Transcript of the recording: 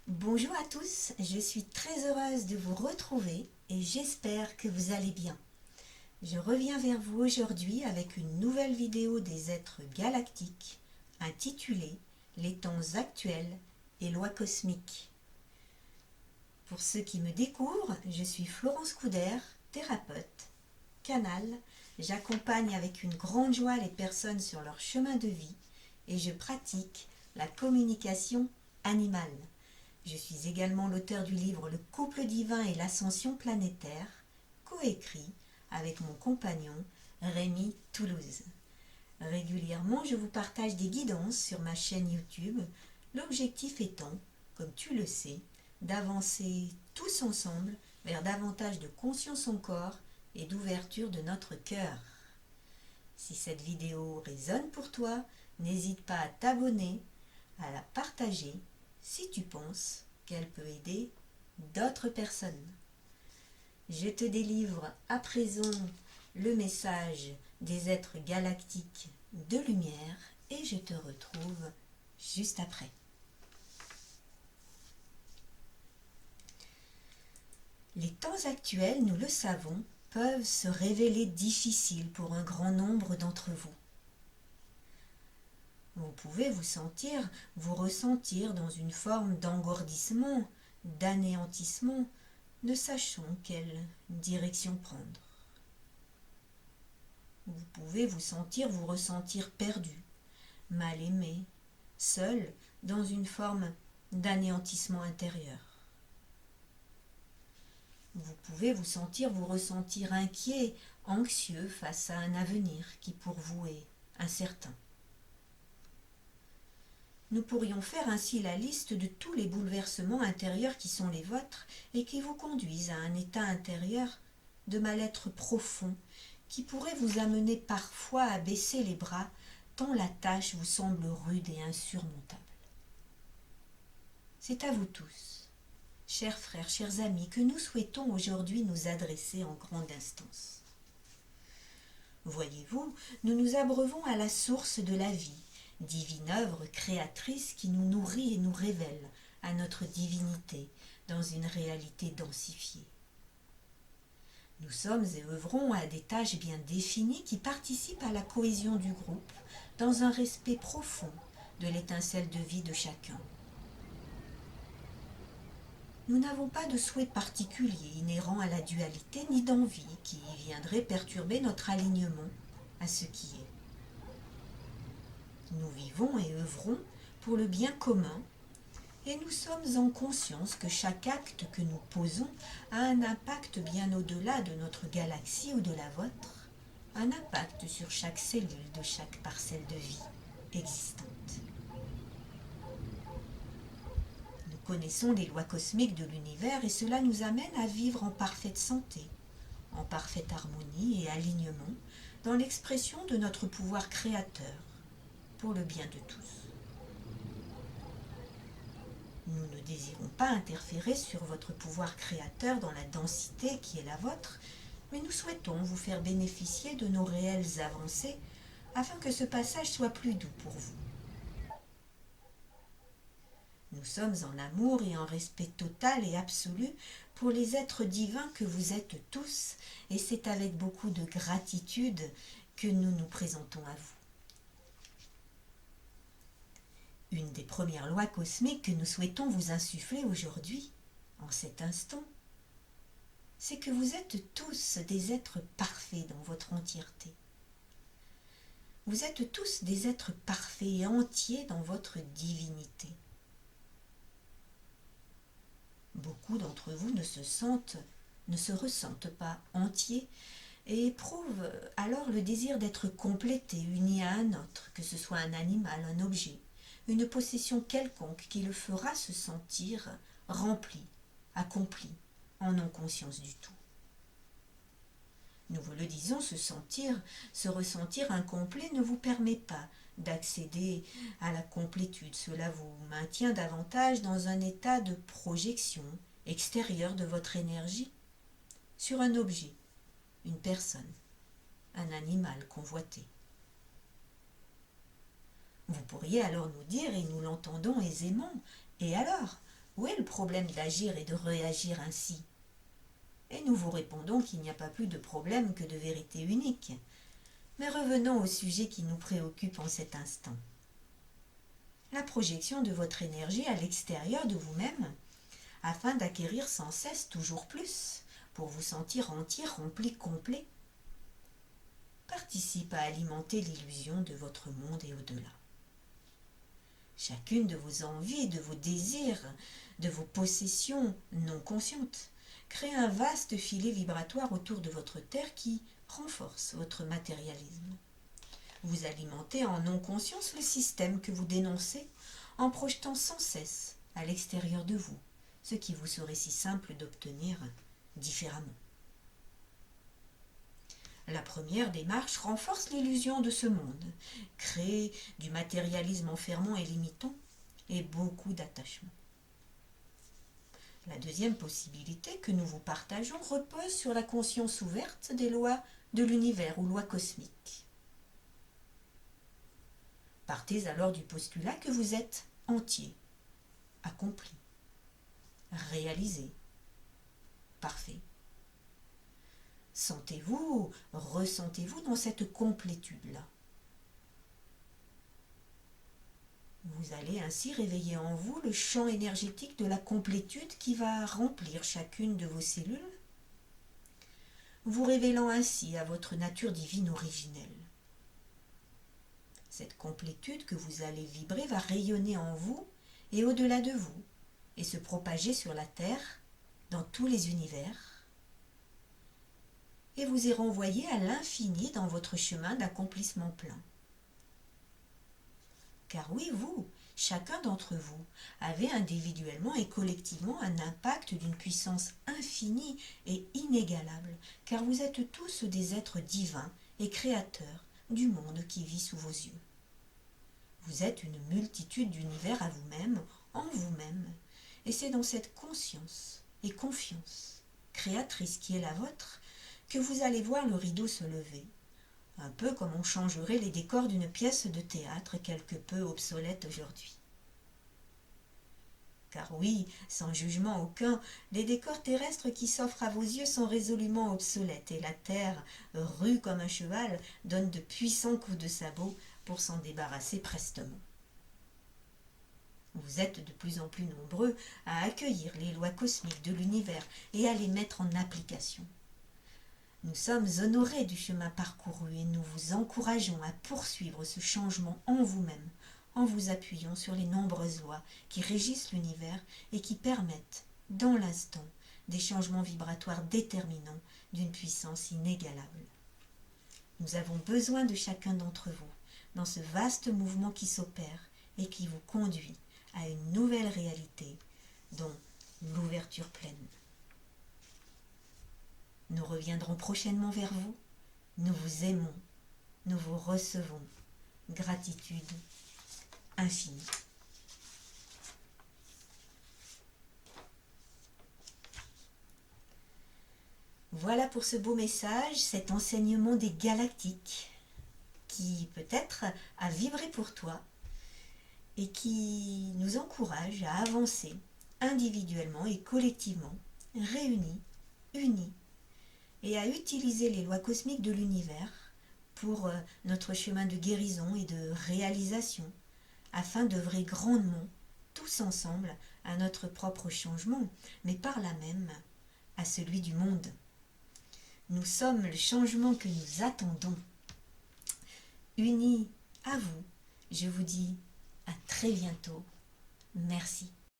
Bonjour à tous, je suis très heureuse de vous retrouver et j'espère que vous allez bien. Je reviens vers vous aujourd'hui avec une nouvelle vidéo des êtres galactiques intitulée Les temps actuels et lois cosmiques. Pour ceux qui me découvrent, je suis Florence Couder, thérapeute, canal. J'accompagne avec une grande joie les personnes sur leur chemin de vie et je pratique la communication animale. Je suis également l'auteur du livre Le couple divin et l'ascension planétaire, coécrit avec mon compagnon Rémi Toulouse. Régulièrement, je vous partage des guidances sur ma chaîne YouTube, l'objectif étant, comme tu le sais, d'avancer tous ensemble vers davantage de conscience en corps et d'ouverture de notre cœur. Si cette vidéo résonne pour toi, n'hésite pas à t'abonner, à la partager si tu penses qu'elle peut aider d'autres personnes. Je te délivre à présent le message des êtres galactiques de lumière et je te retrouve juste après. Les temps actuels, nous le savons, peuvent se révéler difficiles pour un grand nombre d'entre vous. Vous pouvez vous ressentir dans une forme d'engourdissement, d'anéantissement, ne sachant quelle direction prendre. Vous pouvez vous ressentir perdu, mal aimé, seul, dans une forme d'anéantissement intérieur. Vous pouvez vous ressentir inquiet, anxieux face à un avenir qui pour vous est incertain. Nous pourrions faire ainsi la liste de tous les bouleversements intérieurs qui sont les vôtres et qui vous conduisent à un état intérieur de mal-être profond qui pourrait vous amener parfois à baisser les bras tant la tâche vous semble rude et insurmontable. C'est à vous tous, chers frères, chers amis, que nous souhaitons aujourd'hui nous adresser en grande instance. Voyez-vous, nous nous abreuvons à la source de la vie, divine œuvre créatrice qui nous nourrit et nous révèle à notre divinité dans une réalité densifiée. Nous sommes et œuvrons à des tâches bien définies qui participent à la cohésion du groupe dans un respect profond de l'étincelle de vie de chacun. Nous n'avons pas de souhait particulier inhérent à la dualité ni d'envie qui viendrait perturber notre alignement à ce qui est. Nous vivons et œuvrons pour le bien commun et nous sommes en conscience que chaque acte que nous posons a un impact bien au-delà de notre galaxie ou de la vôtre, un impact sur chaque cellule de chaque parcelle de vie existante. Nous connaissons les lois cosmiques de l'univers et cela nous amène à vivre en parfaite santé, en parfaite harmonie et alignement dans l'expression de notre pouvoir créateur pour le bien de tous. Nous ne désirons pas interférer sur votre pouvoir créateur dans la densité qui est la vôtre, mais nous souhaitons vous faire bénéficier de nos réelles avancées afin que ce passage soit plus doux pour vous. Nous sommes en amour et en respect total et absolu pour les êtres divins que vous êtes tous, et c'est avec beaucoup de gratitude que nous nous présentons à vous. Une des premières lois cosmiques que nous souhaitons vous insuffler aujourd'hui, en cet instant, c'est que vous êtes tous des êtres parfaits dans votre entièreté. Vous êtes tous des êtres parfaits et entiers dans votre divinité. Beaucoup d'entre vous ne se ressentent pas entiers et éprouvent alors le désir d'être complétés, unis à un autre, que ce soit un animal, un objet, une possession quelconque qui le fera se sentir rempli, accompli, en non-conscience du tout. Nous vous le disons, se ressentir incomplet ne vous permet pas d'accéder à la complétude. Cela vous maintient davantage dans un état de projection extérieure de votre énergie sur un objet, une personne, un animal convoité. Vous pourriez alors nous dire, et nous l'entendons aisément, et alors, Où est le problème d'agir et de réagir ainsi? Et nous vous répondons qu'il n'y a pas plus de problème que de vérité unique. Mais revenons au sujet qui nous préoccupe en cet instant. La projection de votre énergie à l'extérieur de vous-même, afin d'acquérir sans cesse toujours plus, pour vous sentir entier, rempli, complet, participe à alimenter l'illusion de votre monde et au-delà. Chacune de vos envies, de vos désirs, de vos possessions non conscientes, crée un vaste filet vibratoire autour de votre terre qui renforce votre matérialisme. Vous alimentez en non-conscience le système que vous dénoncez en projetant sans cesse à l'extérieur de vous ce qui vous serait si simple d'obtenir différemment. La première démarche renforce l'illusion de ce monde, crée du matérialisme enfermant et limitant et beaucoup d'attachement. La deuxième possibilité que nous vous partageons repose sur la conscience ouverte des lois de l'univers ou lois cosmiques. Partez alors du postulat que vous êtes entier, accompli, réalisé, parfait. Sentez-vous, ressentez-vous dans cette complétude-là. Vous allez ainsi réveiller en vous le champ énergétique de la complétude qui va remplir chacune de vos cellules, vous révélant ainsi à votre nature divine originelle. Cette complétude que vous allez vibrer va rayonner en vous et au-delà de vous, et se propager sur la Terre, dans tous les univers, et vous est renvoyé à l'infini dans votre chemin d'accomplissement plein. Car oui, vous, chacun d'entre vous, avez individuellement et collectivement un impact d'une puissance infinie et inégalable, car vous êtes tous des êtres divins et créateurs du monde qui vit sous vos yeux. Vous êtes une multitude d'univers à vous-même, en vous-même, et c'est dans cette conscience et confiance créatrice qui est la vôtre que vous allez voir le rideau se lever, un peu comme on changerait les décors d'une pièce de théâtre quelque peu obsolète aujourd'hui. Car oui, sans jugement aucun, les décors terrestres qui s'offrent à vos yeux sont résolument obsolètes et la terre, rue comme un cheval, donne de puissants coups de sabot pour s'en débarrasser prestement. Vous êtes de plus en plus nombreux à accueillir les lois cosmiques de l'univers et à les mettre en application. Nous sommes honorés du chemin parcouru et nous vous encourageons à poursuivre ce changement en vous-même, en vous appuyant sur les nombreuses lois qui régissent l'univers et qui permettent, dans l'instant, des changements vibratoires déterminants d'une puissance inégalable. Nous avons besoin de chacun d'entre vous dans ce vaste mouvement qui s'opère et qui vous conduit à une nouvelle réalité, dont l'ouverture pleine. Nous reviendrons prochainement vers vous. Nous vous aimons. Nous vous recevons. Gratitude infinie. Voilà pour ce beau message, cet enseignement des galactiques qui peut-être a vibré pour toi et qui nous encourage à avancer individuellement et collectivement, réunis, unis, et à utiliser les lois cosmiques de l'univers pour notre chemin de guérison et de réalisation, afin d'œuvrer grandement, tous ensemble, à notre propre changement, mais par là même à celui du monde. Nous sommes le changement que nous attendons. Unis à vous, je vous dis à très bientôt. Merci.